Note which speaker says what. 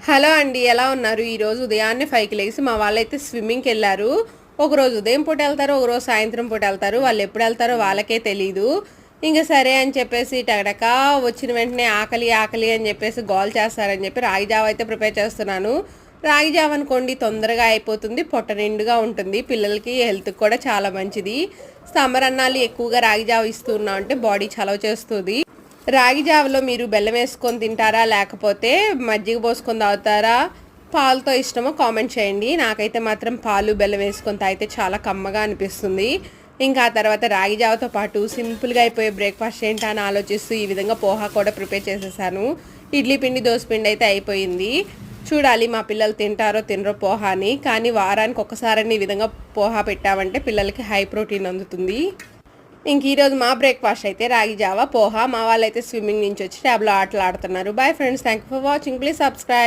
Speaker 1: Hello అండి, ఎలా ఉన్నారు? ఈరోజు ఉదయాన్నే 5కి లేసి మా వాళ్ళైతే స్విమ్మింగ్కి వెళ్ళారు. ఒకరోజు ఉదయం పూట వెళ్తారు, ఒకరోజు సాయంత్రం పూట వెళ్తారు. వాళ్ళు ఎప్పుడు వెళ్తారో వాళ్ళకే తెలీదు. ఇంక సరే అని చెప్పేసి టకటకా వచ్చిన వెంటనే ఆకలి ఆకలి అని చెప్పేసి గోల్ చేస్తారని చెప్పి రాగి జావ అయితే ప్రిపేర్ చేస్తున్నాను. రాగి జావ అనుకోండి తొందరగా అయిపోతుంది, పొట్ట నిండుగా ఉంటుంది, పిల్లలకి హెల్త్కి కూడా చాలా మంచిది. సమ్మర్ అన్నాళ్ళు ఎక్కువగా రాగి జావ ఇస్తున్నాం అంటే బాడీ చలవ చేస్తుంది. రాగి జావలో మీరు బెల్లం వేసుకొని తింటారా, లేకపోతే మజ్జిగ పోసుకొని తాగుతారా, పాలతో ఇష్టమో కామెంట్ చేయండి. నాకైతే మాత్రం పాలు బెల్లం వేసుకొని తాగితే చాలా కమ్మగా అనిపిస్తుంది. ఇంకా ఆ తర్వాత రాగి జావతో పాటు సింపుల్గా అయిపోయే బ్రేక్ఫాస్ట్ ఏంటా అని ఆలోచిస్తూ ఈ విధంగా పోహా కూడా ప్రిపేర్ చేసేసాను. ఇడ్లీ పిండి దోశ పిండి అయితే అయిపోయింది. చూడాలి మా పిల్లలు తింటారో తినరో పోహాని. కానీ వారానికి ఒక్కసారని ఈ విధంగా పోహా పెట్టామంటే పిల్లలకి హై ప్రోటీన్ అందుతుంది. ఇంక ఈరోజు మా బ్రేక్ఫాస్ట్ అయితే రాగి జావా పోహా. మా వాళ్ళైతే స్విమ్మింగ్ నుంచి వచ్చి ట్యాబ్లో ఆటలు ఆడుతున్నారు. Bye friends, thank you for watching. Please subscribe.